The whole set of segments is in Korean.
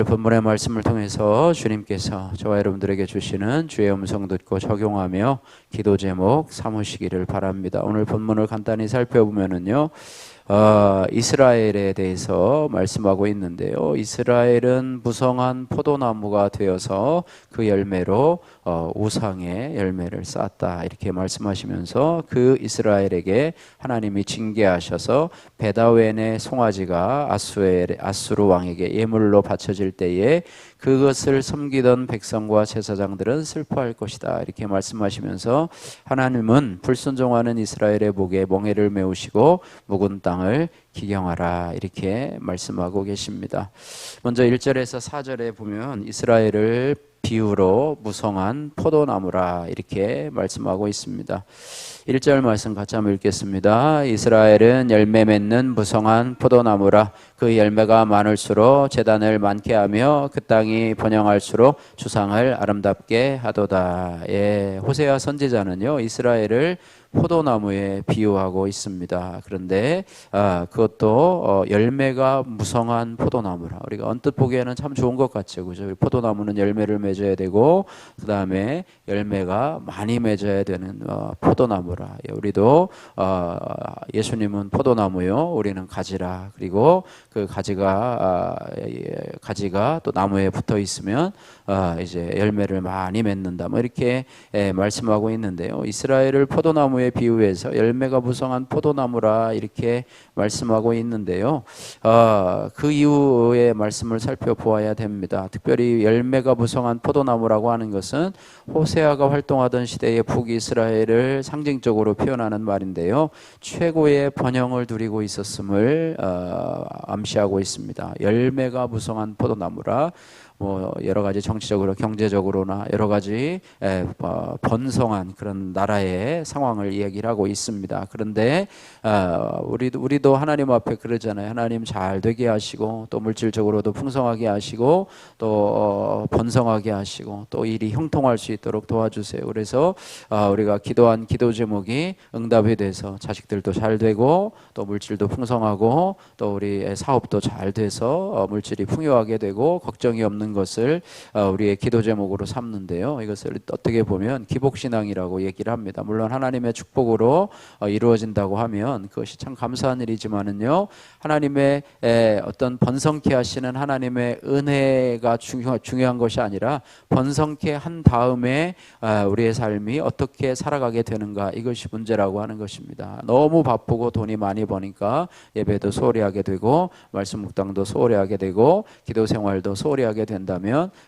본문의 말씀을 통해서 주님께서 저와 여러분들에게 주시는 주의 음성 듣고 적용하며 기도 제목 삼으시기를 바랍니다. 오늘 본문을 간단히 살펴보면은요, 이스라엘에 대해서 말씀하고 있는데요. 이스라엘은 무성한 포도나무가 되어서 그 열매로 우상의 열매를 쌓았다, 이렇게 말씀하시면서 그 이스라엘에게 하나님이 징계하셔서 베다웬의 송아지가 아수르 왕에게 예물로 바쳐질 때에 그것을 섬기던 백성과 제사장들은 슬퍼할 것이다, 이렇게 말씀하시면서 하나님은 불순종하는 이스라엘의 목에 멍에를 메우시고 묵은 땅을 기경하라, 이렇게 말씀하고 계십니다. 먼저 1절에서 4절에 보면 이스라엘을 비유로 무성한 포도나무라, 이렇게 말씀하고 있습니다. 1절 말씀 같이 한번 읽겠습니다. 이스라엘은 열매 맺는 무성한 포도나무라. 그 열매가 많을수록 제단을 많게 하며 그 땅이 번영할수록 주상을 아름답게 하도다. 예, 호세아 선지자는요, 이스라엘을 포도나무에 비유하고 있습니다. 그런데 그것도 열매가 무성한 포도나무라. 우리가 언뜻 보기에는 참 좋은 것 같죠, 그죠? 포도나무는 열매를 맺어야 되고 그 다음에 열매가 많이 맺어야 되는 포도나무라. 예, 우리도 예수님은 포도나무요, 우리는 가지라. 그리고 그 가지가 또 나무에 붙어 있으면 이제 열매를 많이 맺는다, 뭐 이렇게 말씀하고 있는데요. 이스라엘을 포도나무에 비유해서 열매가 무성한 포도나무라, 이렇게 말씀하고 있는데요. 그 이후의 말씀을 살펴보아야 됩니다. 특별히 열매가 무성한 포도나무라고 하는 것은 호세아가 활동하던 시대의 북이스라엘을 상징적으로 표현하는 말인데요. 최고의 번영을 누리고 있었음을 암시하고 있습니다. 열매가 무성한 포도나무라. 뭐 여러 가지 정치적으로 경제적으로나 여러 가지 번성한 그런 나라의 상황을 이야기를 하고 있습니다. 그런데 우리도 하나님 앞에 그러잖아요. 하나님 잘 되게 하시고 또 물질적으로도 풍성하게 하시고 또 번성하게 하시고 또 일이 형통할 수 있도록 도와주세요. 그래서 우리가 기도한 기도 제목이 응답이 돼서 자식들도 잘 되고 또 물질도 풍성하고 또 우리 사업도 잘 돼서 물질이 풍요하게 되고 걱정이 없는 것을 우리의 기도 제목으로 삼는데요. 이것을 어떻게 보면 기복신앙이라고 얘기를 합니다. 물론 하나님의 축복으로 이루어진다고 하면 그것이 참 감사한 일이지만은요, 하나님의 어떤 번성케 하시는 하나님의 은혜가 중요한 것이 아니라 번성케 한 다음에 우리의 삶이 어떻게 살아가게 되는가, 이것이 문제라고 하는 것입니다. 너무 바쁘고 돈이 많이 버니까 예배도 소홀히 하게 되고 말씀 묵상도 소홀히 하게 되고 기도 생활도 소홀히 하게 된다면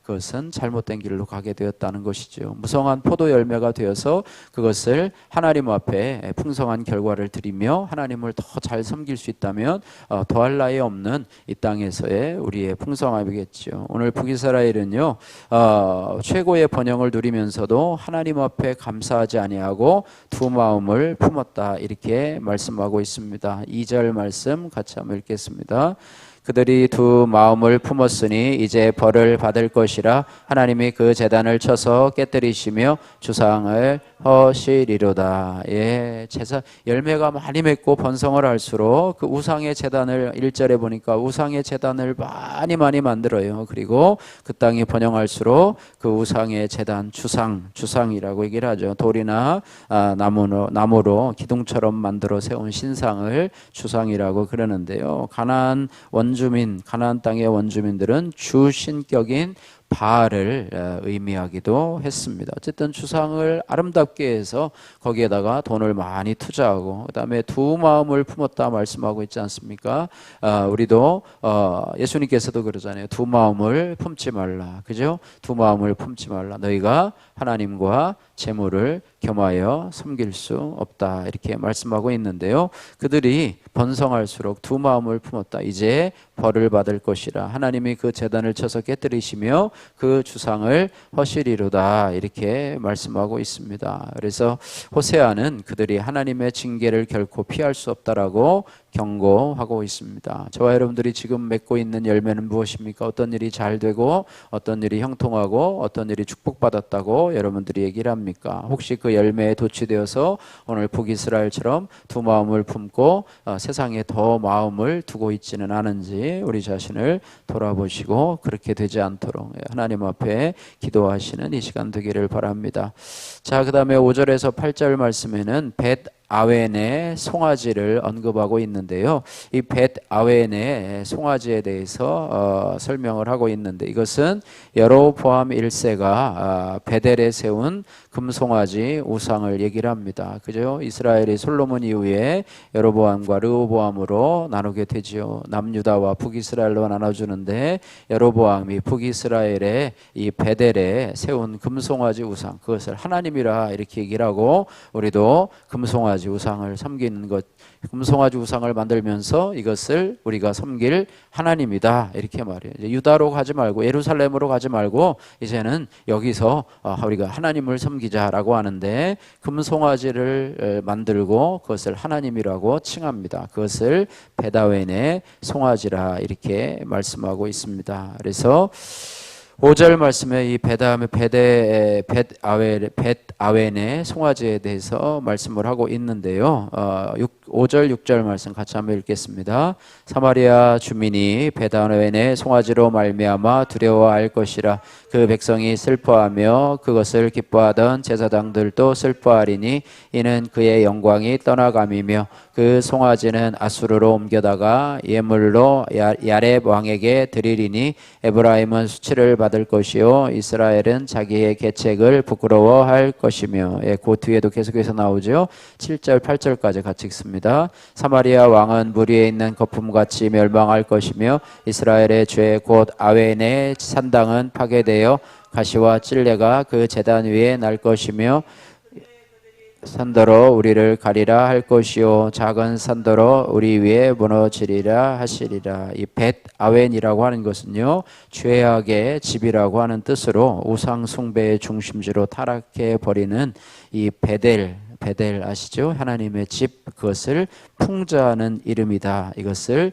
그것은 잘못된 길로 가게 되었다는 것이죠. 무성한 포도 열매가 되어서 그것을 하나님 앞에 풍성한 결과를 드리며 하나님을 더 잘 섬길 수 있다면 더할 나위 없는 이 땅에서의 우리의 풍성함이겠죠. 오늘 북이스라엘은요, 최고의 번영을 누리면서도 하나님 앞에 감사하지 아니하고 두 마음을 품었다, 이렇게 말씀하고 있습니다. 2절 말씀 같이 한번 읽겠습니다. 그들이 두 마음을 품었으니 이제 벌을 받을 것이라. 하나님이 그 제단을 쳐서 깨뜨리시며 주상을 허시리로다. 예, 열매가 많이 맺고 번성을 할수록 그 우상의 제단을 1절에 보니까 우상의 제단을 많이 만들어요. 그리고 그 땅이 번영할수록 그 우상의 제단, 주상이라고 얘기를 하죠. 돌이나 나무로 기둥처럼 만들어 세운 신상을 주상이라고 그러는데요. 가나안 땅의 원주민들은 주신격인 바알을 의미하기도 했습니다. 어쨌든 주상을 아름답게 해서 거기에다가 돈을 많이 투자하고 그 다음에 두 마음을 품었다 말씀하고 있지 않습니까? 우리도 예수님께서도 그러잖아요. 두 마음을 품지 말라, 그죠? 두 마음을 품지 말라. 너희가 하나님과 재물을 겸하여 섬길 수 없다, 이렇게 말씀하고 있는데요. 그들이 번성할수록 두 마음을 품었다. 이제 벌을 받을 것이라. 하나님이 그 제단을 쳐서 깨뜨리시며 그 주상을 허시리로다, 이렇게 말씀하고 있습니다. 그래서 호세아는 그들이 하나님의 징계를 결코 피할 수 없다라고 경고하고 있습니다. 저와 여러분들이 지금 맺고 있는 열매는 무엇입니까? 어떤 일이 잘 되고 어떤 일이 형통하고 어떤 일이 축복받았다고 여러분들이 얘기를 합니까? 혹시 그 열매에 도취되어서 오늘 북이스라엘처럼 두 마음을 품고 세상에 더 마음을 두고 있지는 않은지 다시 우리 자신을 돌아보시고 그렇게 되지 않도록 하나님 앞에 기도하시는 이 시간 되기를 바랍니다. 자, 그 다음에 5절에서 8절 말씀에는 벳 아웬의 송아지를 언급하고 있는데요. 이 벳 아웬의 송아지에 대해서 설명을 하고 있는데, 이것은 여로보암 1세가 베델에 세운 금송아지 우상을 얘기를 합니다. 그죠? 이스라엘이 솔로몬 이후에 여로보암과 르호보암으로 나누게 되지요. 남유다와 북이스라엘로 나눠주는데, 여로보암이 북이스라엘의 이 베델에 세운 금송아지 우상, 그것을 하나님이라 이렇게 얘기를 하고, 우리도 금송아지 우상을 섬기는 것, 금송아지 우상을 만들면서 이것을 우리가 섬길 하나님이다 이렇게 말해요. 이제 유다로 가지 말고 예루살렘으로 가지 말고 이제는 여기서 우리가 하나님을 섬기자라고 하는데, 금송아지를 만들고 그것을 하나님이라고 칭합니다. 그것을 벳아웬의 송아지라 이렇게 말씀하고 있습니다. 그래서 5절 말씀에 이 벳아웬의 송아지에 대해서 말씀을 하고 있는데요. 5절 6절 말씀 같이 한번 읽겠습니다. 사마리아 주민이 벳아웬의 송아지로 말미암아 두려워할 것이라. 그 백성이 슬퍼하며 그것을 기뻐하던 제사장들도 슬퍼하리니 이는 그의 영광이 떠나감이며 그 송아지는 아수르로 옮겨다가 예물로 야렙 왕에게 드리리니 에브라임은 수치를 받을 것이요 이스라엘은 자기의 계책을 부끄러워할 것이며. 그 뒤에도 계속해서 나오죠. 7절 8절까지 같이 읽습니다. 사마리아 왕은 물 위에 있는 거품같이 멸망할 것이며 이스라엘의 죄 곧 아웬의 산당은 파괴되어 가시와 찔레가 그 제단 위에 날 것이며 산더러 우리를 가리라 할 것이요 작은 산더러 우리 위에 무너지리라 하시리라. 이 벳아웬이라고 하는 것은요, 죄악의 집이라고 하는 뜻으로 우상 숭배의 중심지로 타락해 버리는 이 베델 아시죠? 하나님의 집, 그것을 풍자하는 이름이다. 이것을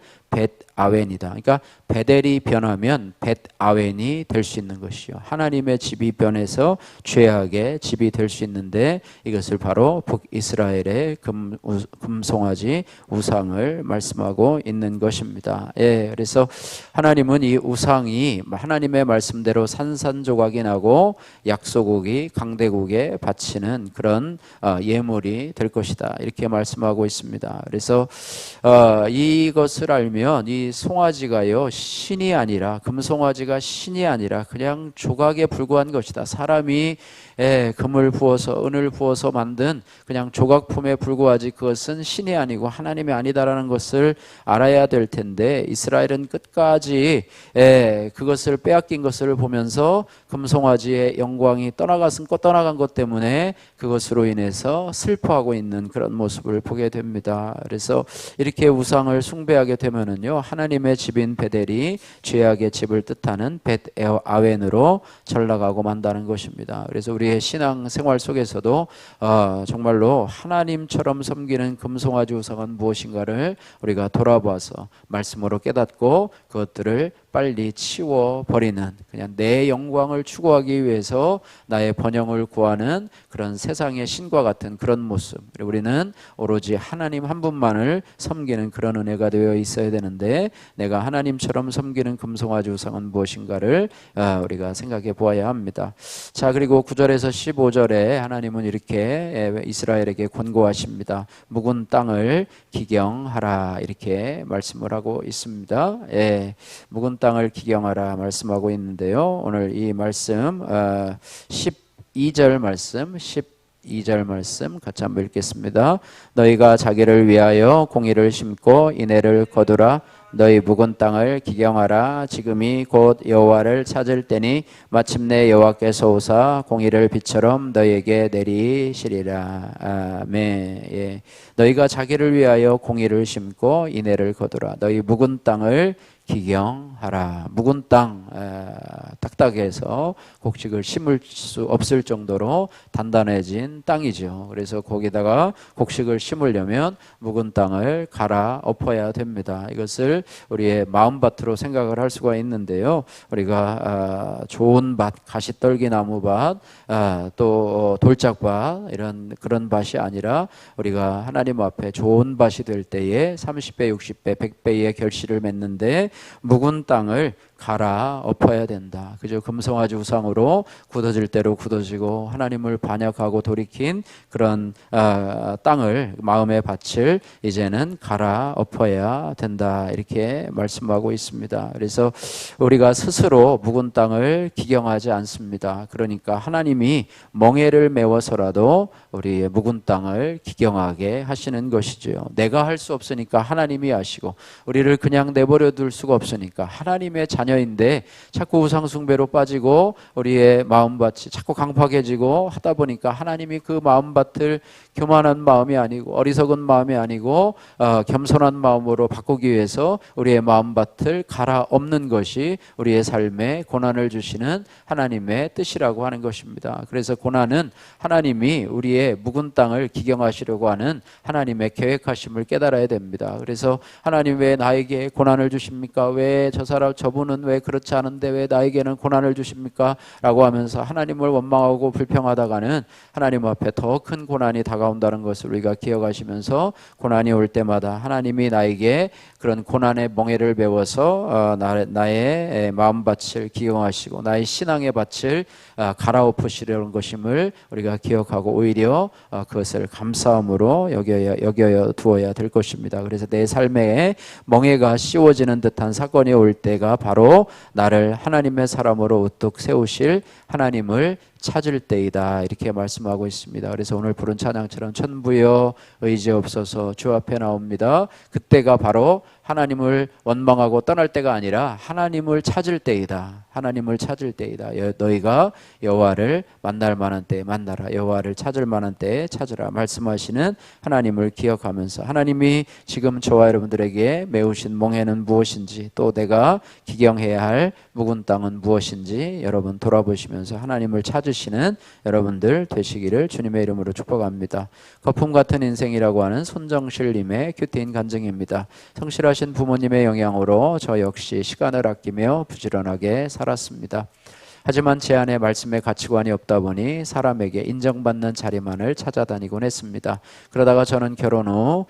벳아웬이다. 그러니까 베델이 변하면 벳아웬이 될 수 있는 것이요, 하나님의 집이 변해서 죄악의 집이 될 수 있는데, 이것을 바로 북이스라엘의 금송아지 우상을 말씀하고 있는 것입니다. 그래서 하나님은 이 우상이 하나님의 말씀대로 산산조각이 나고 약소고기, 강대국에 바치는 그런 예물이 될 것이다 이렇게 말씀하고 있습니다. 그래서 이것을 알면 이 송아지가요, 신이 아니라, 금송아지가 신이 아니라 그냥 조각에 불과한 것이다. 사람이 금을 부어서 은을 부어서 만든 그냥 조각품에 불과하지 그것은 신이 아니고 하나님이 아니다라는 것을 알아야 될 텐데, 이스라엘은 끝까지 그것을 빼앗긴 것을 보면서 금송아지의 영광이 떠나간 것 때문에 그것으로 인해서 슬퍼하고 있는 그런 모습을 보게 됩니다. 그래서 이렇게 우상을 숭배하게 되면은요, 하나님의 집인 베델이 죄악의 집을 뜻하는 벳아웬으로 전락하고 만다는 것입니다. 그래서 우리의 신앙 생활 속에서도 정말로 하나님처럼 섬기는 금송아지 우상은 무엇인가를 우리가 돌아봐서 말씀으로 깨닫고 그것들을 빨리 치워버리는, 그냥 내 영광을 추구하기 위해서 나의 번영을 구하는 그런 세상의 신과 같은 그런 모습. 우리는 오로지 하나님 한 분만을 섬기는 그런 은혜가 되어 있어야 되는데, 내가 하나님처럼 섬기는 금송아지 우상은 무엇인가를 우리가 생각해 보아야 합니다. 자, 그리고 9절에서 15절에 하나님은 이렇게 이스라엘에게 권고하십니다. 묵은 땅을 기경하라 이렇게 말씀을 하고 있습니다. 묵은 땅을 기경하라 말씀하고 있는데요, 오늘 이 말씀 12절 말씀 같이 한번 읽겠습니다. 너희가 자기를 위하여 공의를 심고 인애를 거두라. 너희 묵은 땅을 기경하라. 지금이 곧 여호와를 찾을 때니 마침내 여호와께서 오사 공의를 비처럼 너희에게 내리시리라. 아멘. 너희가 자기를 위하여 공의를 심고 인애를 거두라. 너희 묵은 땅을 기경하라. 묵은 땅, 딱 딱딱해서 곡식을 심을 수 없을 정도로 단단해진 땅이죠. 그래서 거기다가 곡식을 심으려면 묵은 땅을 갈아 엎어야 됩니다. 이것을 우리의 마음밭으로 생각을 할 수가 있는데요. 우리가 좋은 밭, 가시떨기나무밭, 또 돌짝밭 이런 그런 밭이 아니라 우리가 하나님 앞에 좋은 밭이 될 때에 30배, 60배, 100배의 결실을 맺는데 묵은 땅을 갈아 엎어야 된다. 그저 금송아지 우상으로 굳어질 대로 굳어지고 하나님을 반역하고 돌이킨 그런 땅을, 마음의 밭을 이제는 갈아 엎어야 된다. 이렇게 말씀하고 있습니다. 그래서 우리가 스스로 묵은 땅을 기경하지 않습니다. 그러니까 하나님이 멍에를 메워서라도 우리의 묵은 땅을 기경하게 하시는 것이죠. 내가 할 수 없으니까 하나님이 하시고, 우리를 그냥 내버려 둘 수가 없으니까 하나님의 자녀인데 자꾸 우상 숭배로 빠지고 우리의 마음밭이 자꾸 강팍해지고 하다 보니까 하나님이 그 마음밭을 교만한 마음이 아니고 어리석은 마음이 아니고 겸손한 마음으로 바꾸기 위해서 우리의 마음밭을 갈아엎는 것이 우리의 삶에 고난을 주시는 하나님의 뜻이라고 하는 것입니다. 그래서 고난은 하나님이 우리의 묵은 땅을 기경하시려고 하는 하나님의 계획하심을 깨달아야 됩니다. 그래서 하나님 왜 나에게 고난을 주십니까? 왜 저분은 왜 그렇지 않은데 왜 나에게는 고난을 주십니까? 라고 하면서 하나님을 원망하고 불평하다가는 하나님 앞에 더 큰 고난이 다가온다는 것을 우리가 기억하시면서 고난이 올 때마다 하나님이 나에게 그런 고난의 멍에를 메워서 나의 마음밭을 기경하시고 나의 신앙의 밭을 갈아엎으시려는 것임을 우리가 기억하고 오히려 그것을 감사함으로 여겨 두어야 될 것입니다. 그래서 내 삶에 멍에가 씌워지는 듯한 사건이 올 때가 바로 나를 하나님의 사람으로 우뚝 세우실 하나님을 찾을 때이다, 이렇게 말씀하고 있습니다. 그래서 오늘 부른 찬양처럼 천부여 의지없어서 주 앞에 나옵니다. 그때가 바로 하나님을 원망하고 떠날 때가 아니라 하나님을 찾을 때이다. 하나님을 찾을 때이다. 너희가 여호와를 만날 만한 때에 만나라. 여호와를 찾을 만한 때에 찾으라. 말씀하시는 하나님을 기억하면서 하나님이 지금 저와 여러분들에게 메우신 멍에는 무엇인지, 또 내가 기경해야 할 묵은 땅은 무엇인지 여러분 돌아보시면서 하나님을 찾으시는 여러분들 되시기를 주님의 이름으로 축복합니다. 거품 같은 인생이라고 하는 손정실님의 큐티인 간증입니다. 성실하신 부모님의 영향으로 저 역시 시간을 아끼며 부지런하게 살았습니다. 하지만 제 안에 말씀의 가치관이 없다 보니 사람에게 인정받는 자리만을 찾아다니곤 했습니다. 그러다가 저는 결혼 후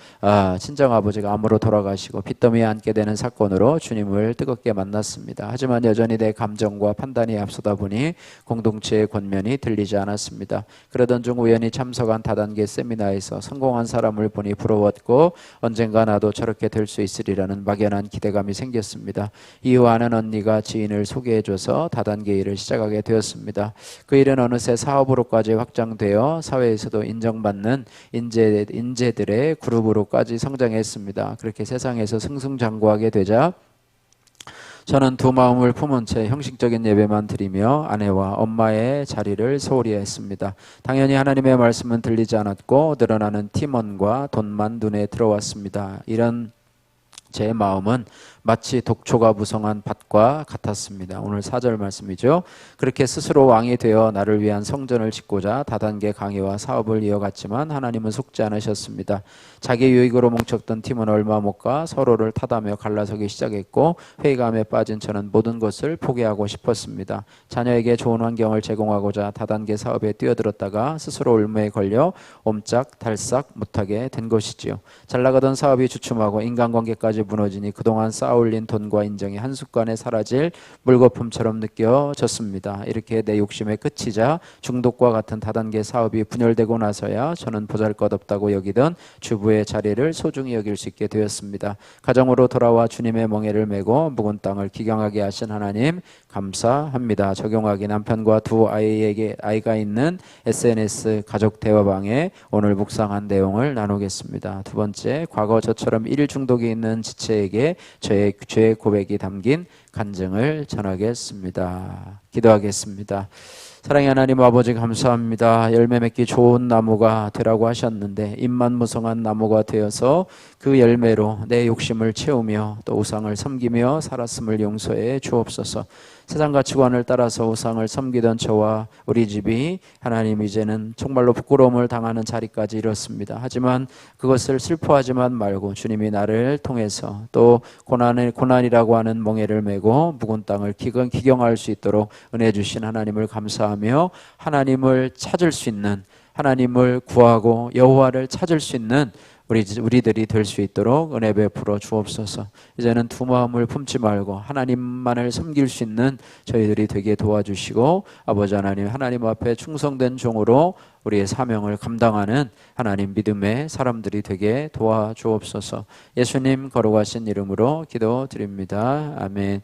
친정아버지가 암으로 돌아가시고 빚더미에 앉게 되는 사건으로 주님을 뜨겁게 만났습니다. 하지만 여전히 내 감정과 판단이 앞서다 보니 공동체의 권면이 들리지 않았습니다. 그러던 중 우연히 참석한 다단계 세미나에서 성공한 사람을 보니 부러웠고 언젠가 나도 저렇게 될 수 있으리라는 막연한 기대감이 생겼습니다. 이후 아는 언니가 지인을 소개해줘서 다단계 일을 시작하게 되었습니다. 그 일은 어느새 사업으로까지 확장되어 사회에서도 인정받는 인재들의 그룹으로까지 성장했습니다. 그렇게 세상에서 승승장구하게 되자 저는 두 마음을 품은 채 형식적인 예배만 드리며 아내와 엄마의 자리를 소홀히 했습니다. 당연히 하나님의 말씀은 들리지 않았고 늘어나는 팀원과 돈만 눈에 들어왔습니다. 이런 제 마음은 마치 독초가 무성한 밭과 같았습니다. 오늘 4절 말씀이죠. 그렇게 스스로 왕이 되어 나를 위한 성전을 짓고자 다단계 강의와 사업을 이어갔지만 하나님은 속지 않으셨습니다. 자기 유익으로 뭉쳤던 팀은 얼마 못 가 서로를 탓하며 갈라서기 시작했고 회의감에 빠진 저는 모든 것을 포기하고 싶었습니다. 자녀에게 좋은 환경을 제공하고자 다단계 사업에 뛰어들었다가 스스로 올무에 걸려 옴짝달싹 못하게 된 것이지요. 잘 나가던 사업이 주춤하고 인간관계까지 무너지니 그동안 쌓아올린 돈과 인정이 한순간에 사라질 물거품처럼 느껴졌습니다. 이렇게 내 욕심의 끝이자 중독과 같은 다단계 사업이 분열되고 나서야 저는 보잘것없다고 여기던 주부의 자리를 소중히 여길 수 있게 되었습니다. 가정으로 돌아와 주님의 멍에를 메고 묵은 땅을 기경하게 하신 하나님 감사합니다. 적용하기 남편과 두 아이가 있는 SNS 가족 대화방에 오늘 묵상한 내용을 나누겠습니다. 두 번째, 과거 저처럼 일 중독이 있는 지체에게 저의 죄 고백이 담긴 간증을 전하겠습니다. 기도하겠습니다. 사랑의 하나님 아버지 감사합니다. 열매 맺기 좋은 나무가 되라고 하셨는데 잎만 무성한 나무가 되어서 그 열매로 내 욕심을 채우며 또 우상을 섬기며 살았음을 용서해 주옵소서. 세상 가치관을 따라서 우상을 섬기던 저와 우리 집이 하나님 이제는 정말로 부끄러움을 당하는 자리까지 이렇습니다. 하지만 그것을 슬퍼하지만 말고 주님이 나를 통해서 또 고난이라고 하는 멍에를 메고 묵은 땅을 기경할 수 있도록 은혜 주신 하나님을 감사하며 하나님을 찾을 수 있는, 하나님을 구하고 여호와를 찾을 수 있는 우리들이 될 수 있도록 은혜 베풀어 주옵소서. 이제는 두 마음을 품지 말고 하나님만을 섬길 수 있는 저희들이 되게 도와주시고 아버지 하나님, 하나님 앞에 충성된 종으로 우리의 사명을 감당하는 하나님 믿음의 사람들이 되게 도와주옵소서. 예수님 거룩하신 이름으로 기도드립니다. 아멘.